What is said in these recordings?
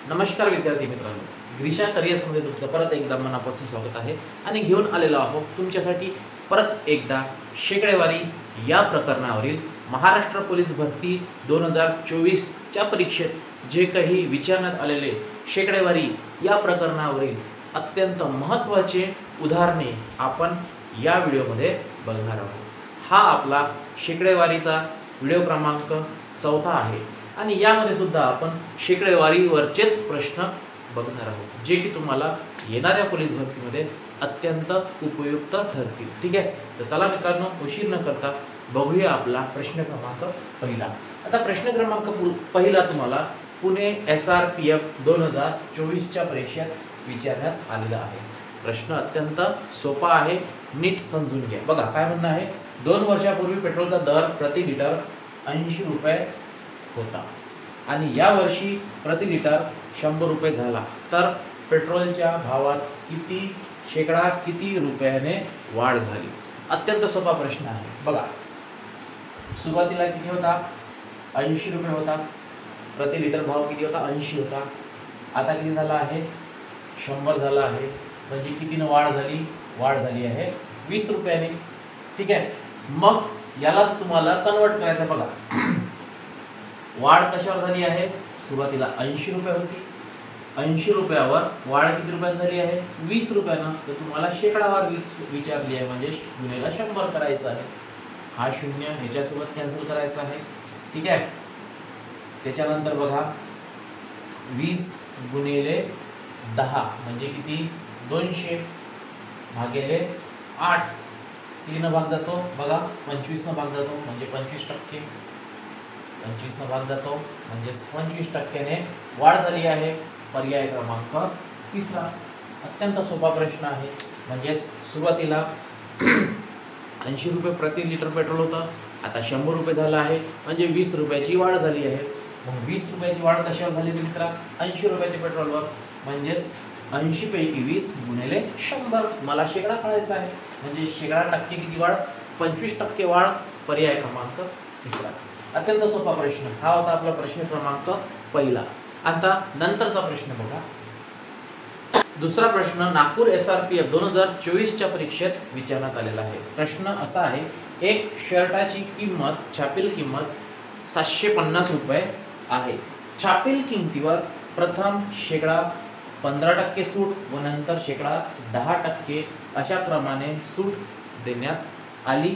नमस्कार विद्यार्थी मित्रांनो, ग्रीशा करिअर्समध्ये तुमचं परत एकदा मनापासून स्वागत आहे आणि घेऊन आलेलो आहोत तुमच्यासाठी परत एकदा शेकडेवारी या प्रकरणावरील महाराष्ट्र पोलीस भरती 2024च्या परीक्षेत जे काही विचारण्यात आलेले शेकडेवारी या प्रकरणावरील अत्यंत महत्त्वाचे उदाहरणे आपण या व्हिडिओमध्ये बघणार आहोत। हा आपला शेकडेवारीचा व्हिडिओ क्रमांक 4 आहे आणि यामध्ये सुद्धा आपण शेकडेवारीवरचेच प्रश्न बघणार आहोत जे की तुम्हाला येणाऱ्या पोलीस भरतीमध्ये अत्यंत उपयुक्त ठरतील। ठीक आहे, तर चला मित्रांनो, उशीर न करता बघूया आपला प्रश्न क्रमांक पहिला। आता प्रश्न क्रमांक पहिला तुम्हाला पुणे SRPF 2024च्या परीक्षेत विचारण्यात आलेला आहे। प्रश्न अत्यंत सोपा आहे, नीट समजून घ्या। बघा काय म्हणणं आहे, 2 वर्षापूर्वी पेट्रोलचा दर प्रति लिटर 80 रुपये होता आणि या वर्षी प्रति लिटर 100 रुपये झाला, तर पेट्रोलच्या भावात किती रुपयाने वाढ झाली? अत्यंत सोपा प्रश्न आहे। बघा, सुरुवातीला किती होता? 80 रुपये होता, प्रति लिटर भाव किती होता? 80 होता। आता किती झाला आहे? 100 झाला आहे, म्हणजे कितीने वाढ झाली? वाढ झाली आहे 20 रुपयाने। ठीक आहे, मग यालाच तुम्हाला कन्वर्ट करायचं। बघा, वाढ कशावर झाली आहे? सुरुवातीला 80 रुपये होती, 80 रुपयावर वाढ किती रुपयाने झाली आहे? 20 रुपयानं। तर तुम्हाला शेकडावार विचारली आहे, म्हणजे गुणिले 100 करायचं आहे। हा शून्य ह्याच्यासोबत कॅन्सल करायचा आहे। ठीक आहे, त्याच्यानंतर बघा 20 गुणिले 10 म्हणजे किती? 200 भागिले 8 कितीनं भाग जातो? बघा 25 न भाग जातो, म्हणजे 25%। 25 न भाग जातो म्हणजे 25%ने वाढ झाली आहे। पर्याय क्रमांक तिसरा। अत्यंत सोपा प्रश्न आहे, म्हणजे सुरुवातीला 80 रुपये प्रति लिटर पेट्रोल होतं, आता 100 रुपये झालं आहे, म्हणजे 20 रुपयाची वाढ झाली आहे। मग 20 रुपयाची वाढ कशावर झाली मित्रा? 80 रुपयाच्या पेट्रोलवर, म्हणजेच 80 पैकी 20 गुणिले 100। मला शेकडा काढायचा आहे, म्हणजे शेकडा टक्के किती वाढ? 25% वाढ। पर्याय क्रमांक तिसरा। अत्यंत सोपा प्रश्न हा होता आपला प्रश्न क्रमांक पहिला। आता नंतरचा प्रश्न बघा, दुसरा प्रश्न नागपूर SRPF 2024च्या परीक्षेत विचारण्यात आलेला आहे। प्रश्न असा आहे, एक शर्टाची किंमत, छापील किंमत 750 रुपये आहे। छापील किंमतीवर प्रथम शेकडा 15% सूट व नंतर शेकडा 10% अशा क्रमाने सूट देण्यात आली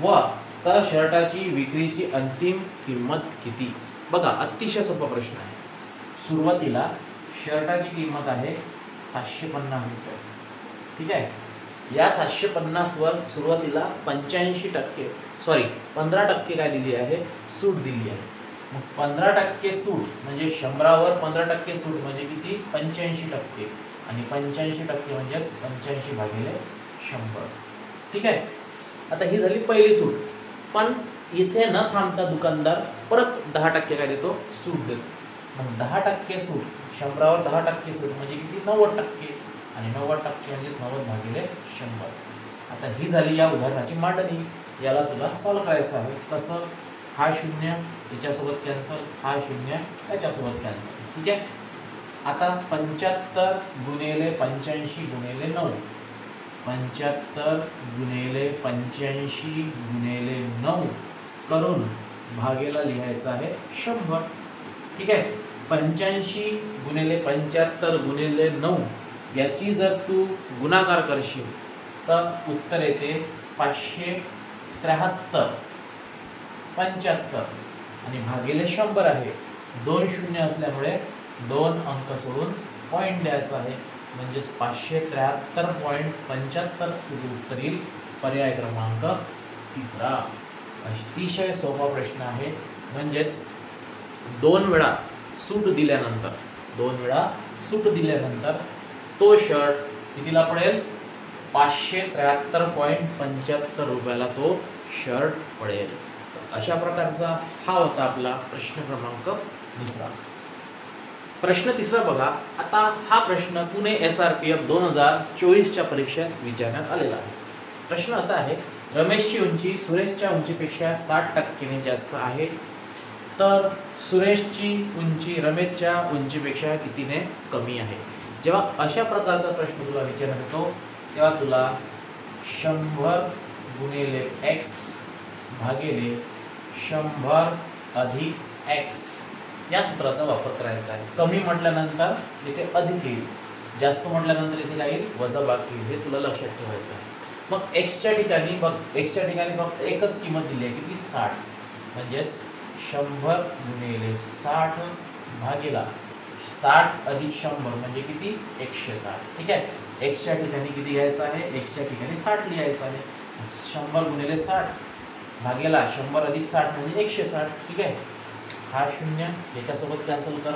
व तर शर्टाची विक्रीची अंतिम किंमत किती? बघा, अतिशय सोपा प्रश्न आहे। सुरुवातीला शर्टाची किंमत आहे 750 रुपये। ठीक आहे, या 750 वर सुरुवातीला 15% काय दिली आहे? सूट दिली आहे। मग 15% सूट म्हणजे 100 वर 15% सूट म्हणजे किती? 85%, आणि 85% म्हणजे 85 भागिले 100। ठीक आहे, आता ही झाली पहिली सूट, पण इथे न थांबता दुकानदार परत 10% काय देतो? सूट देतो। मग 10% सूट, 100 वर 10% सूट म्हणजे किती? 90%, आणि 90% म्हणजे 90 भागिले 100। आता ही झाली या उदाहरणाची मांडणी। याला तुला सॉल्व करायचं आहे। कसं? हा शून्य याच्यासोबत कॅन्सल, हा शून्य याच्यासोबत कॅन्सल। ठीक आहे, आता 75 गुणिले 85 गुणिले 9, 75 गुणिले 85 गुणिले 9 करून भागेला लिहायचं आहे 100। ठीक आहे, 85 गुणिले 75 गुणिले 9 याची जर तू गुणाकार करशील तर उत्तर येते 573। 75 आणि भागिले 100 आहे, 2 शून्य असल्यामुळे 2 अंक सोडून पॉईंट द्यायचा आहे, म्हणजेच 573.75 तुझं उत्तर येईल। पर्याय क्रमांक तिसरा। अतिशय सोपा प्रश्न आहे, म्हणजेच 2 वेळा सूट दिल्यानंतर तो शर्ट कितीला पडेल? 573.75 रुपयाला तो शर्ट पडेल। अशा प्रकारचा हा होता आपला प्रश्न क्रमांक दुसरा। प्रश्न तिसरा बघा, आता हा प्रश्न पुणे SRPF 2024च्या परीक्षेत विचारण्यात आलेला आहे। प्रश्न असा आहे, रमेशची उंची सुरेशच्या उंचीपेक्षा 60% जास्त आहे, तर सुरेशची उंची रमेशच्या उंचीपेक्षा कितीने कमी आहे. जेव्हा अशा प्रकारचा प्रश्न तुला विचारण्यात येतो तेव्हा तुला 100 गुणिले x भागिले 100 अधिक x या सूत्राचा वापर करायचा आहे. कमी म्हटल्यानंतर इथे अधिक येईल, जास्त म्हटल्यानंतर इथे काय येईल, वजाबाकी येईल. हे तुला लक्षात ठेवायचं आहे. मग x च्या ठिकाणी फक्त एकच किंमत दिली आहे, किती, 60. म्हणजेच 100 गुणिले 60 भागिला 60 अधिक 100 म्हणजे किती, 160. ठीक आहे. x च्या ठिकाणी किती घ्यायचं आहे, x च्या ठिकाणी 60 लिहायचं आहे. 100 गुणिले 60 भागिला 100 अधिक 60 म्हणजे 160. ठीक आहे. हा 0 याच्यासोबत कॅन्सल कर.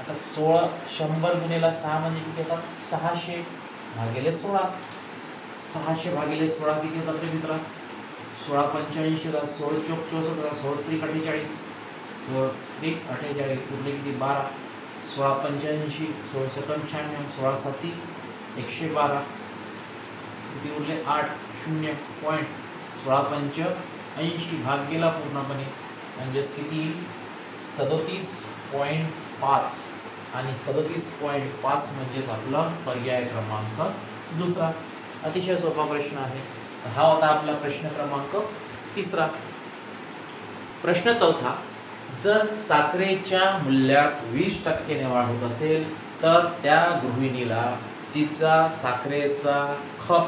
आता 100 गुणिले 6 म्हणजे किती येतात, 600 भागिले 16. 600 भागिले 16 किती येतात रे मित्रा, 16 85 होतात, 16 चौक 64, 16 त्रिक 48, 16 त्रिक 48 उरले किती, 12. 16 85, 16 सकम 96, 16 साती 112 किती उरले, 8. 0 पॉईंट 16 पंच 80 भाग गेला पूर्णपणे म्हणजेच किती, 37.5 आणि 37.5 म्हणजेच आपला पर्याय क्रमांक दुसरा. अतिशय सोपा प्रश्न आहे. हा होता आपला प्रश्न क्रमांक तिसरा. प्रश्न चौथा, जर साखरेच्या मूल्यात 20% वाढ होत असेल तर त्या गृहिणीला तिचा साखरेचा खप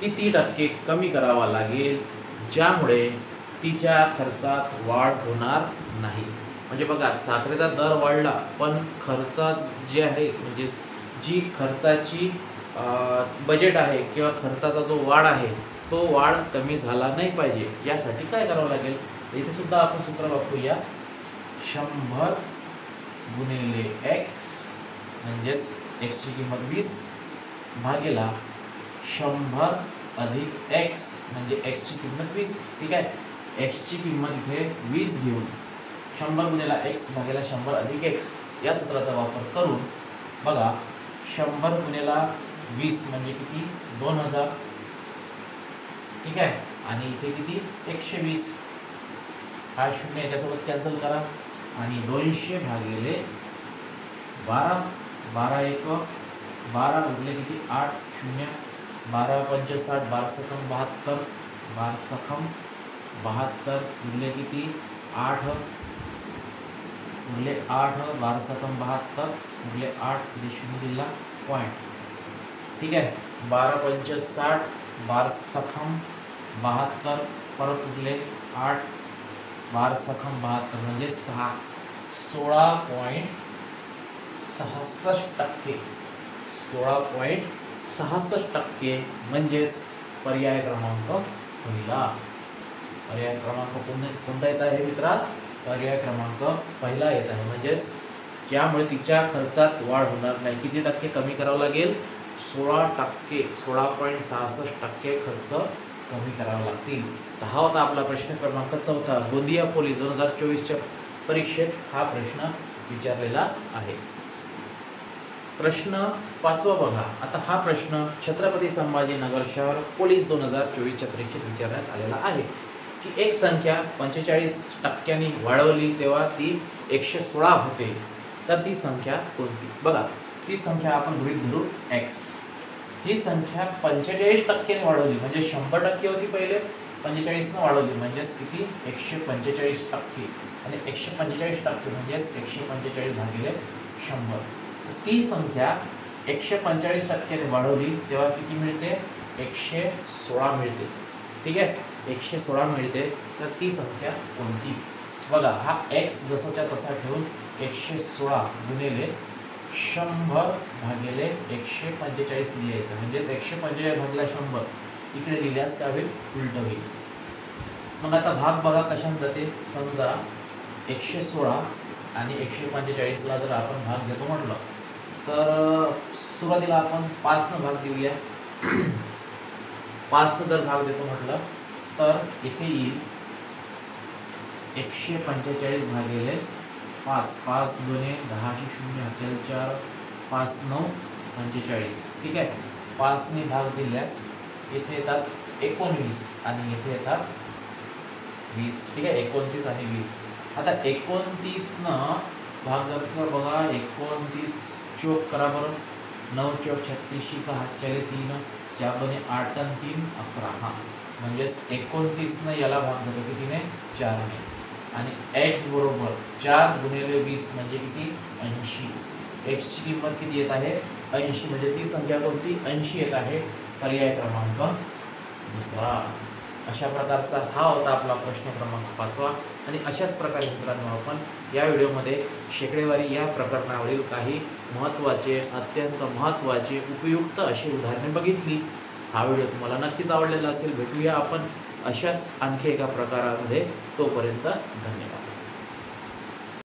किती टक्के कमी करावा लागेल ज्यामुळे तिच्या खर्चात वाढ होणार नाही. म्हणजे बघा, साखरेचा दर वाढला पण खर्च जे आहे म्हणजे जी खर्चाची बजेट आहे किंवा खर्चाचा जो वाढ आहे तो वाढ कमी झाला नाही पाहिजे. यासाठी काय करावं लागेल, इथे सुद्धा आपण सूत्र वापरूया. 100 गुणिले x म्हणजेच x ची किंमत 20 भागिला 100 अधिक x म्हणजे x ची किंमत 20. ठीक आहे. x ची किंमत इथे 20 घेऊन 100 गुणिले x भागिला 100 अधिक x या सूत्राचा वापर करून बघा, 100 गुणिले 20 म्हणजे किती, 2000. ठीक आहे. आणि इथे किती, 120. हा 0 याच्यासोबत कॅन्सल करा आणि 200 भागिले 12, 12 1 12 उरले किती, 8. 0 12 पंच 60, 12 सकम 72, 12 सकम 72 उरले किती, 8 उरले 8, 12 सकम 72 उरले 8 इथे 0 दिला पॉईंट. ठीक आहे. 12 पंच 60, 12 सखम 72 परत उरले 8, 12 सखम 72 म्हणजे 16.66%. 16.66% म्हणजेच पर्याय क्रमांक पहिला. पर्याय क्रमांक कोणता येत आहे मित्रा, पर्याय क्रमांक पहिला येत आहे. म्हणजेच ज्यामुळे तिच्या खर्चात वाढ होणार नाही. किती टक्के कमी करावं लागेल, 16%, 16.66% खर्च कमी करावा लागतील. तर हा होता आपला प्रश्न क्रमांक चौथा. गोंदिया पोलीस 2024च्या परीक्षेत हा प्रश्न विचारलेला आहे. प्रश्न पाचवा बघा. आता हा प्रश्न छत्रपती संभाजीनगर शहर पोलीस 2024च्या परीक्षेत विचारण्यात आलेला आहे की एक संख्या 45% वाढवली तेव्हा ती 116 होते, तर ती संख्या कोणती. बघा, ती संख्या आपण गृहीत धरू x. ही संख्या 45% वाढवली म्हणजे 100% होती पहिले, 45 ने वाढवली म्हणजेच किती, 145%. आणि 145% म्हणजेच 145 भागिले 100. ती संख्या 145% ने वाढवली तेव्हा किती मिळते, 116 मिळते. ठीक आहे. 116 मिळते, तर ती संख्या कोणती. बघा, हा x जसाच्या तसा ठेवून 116 गुणिले 100 भागिले 145 लिहायचं. म्हणजेच 145 भागिले 100 इकडे लिहिल्यास काय होईल, उलट होईल. मग आता भाग बघा कशाने जाते. समजा 116 आणि 145 ला जर आपण भाग घेतो म्हटलं तर सुरुवातीला आपण 5 न भाग देऊया. 5 न जर भाग देतो म्हटलं तर इथे येईल 145 भागिले 5. 5 दुने 10 0 असेल 4, 5 9 45. ठीक आहे. 5 ने भाग दिल्यास इथे येतात 19 आणि इथे येतात 20. ठीक आहे. 29 आणि 20 आता 29 न भाग जातो बघा, 29 चोक करा बरं, 9 चोक 36, 6 चले 3, 4 2 8 आणि 3 11. हा म्हणजेच 29 न याला भाग जातो कितीने? 4 ने. आणि x बरोबर 4 गुणिले 20 म्हणजे किती? 80. x ची किंमत किती येत आहे? 80. म्हणजे ती संख्या कोणती? 80 येत आहे. पर्याय क्रमांक दुसरा. अशा प्रकारचा हा होता आपला प्रश्न क्रमांक 5वा. आणि अशाच प्रकारे मित्रांनो आपण या व्हिडिओमध्ये शेकडेवारी या प्रकरणावरील काही महत्त्वाचे, अत्यंत महत्त्वाचे, उपयुक्त अशी उदाहरणे बघितली. हा व्हिडिओ तुम्हाला नक्कीच आवडलेला असेल. भेटूया आपण अशाच आणखी एका प्रकारामध्ये. तोपर्यंत धन्यवाद.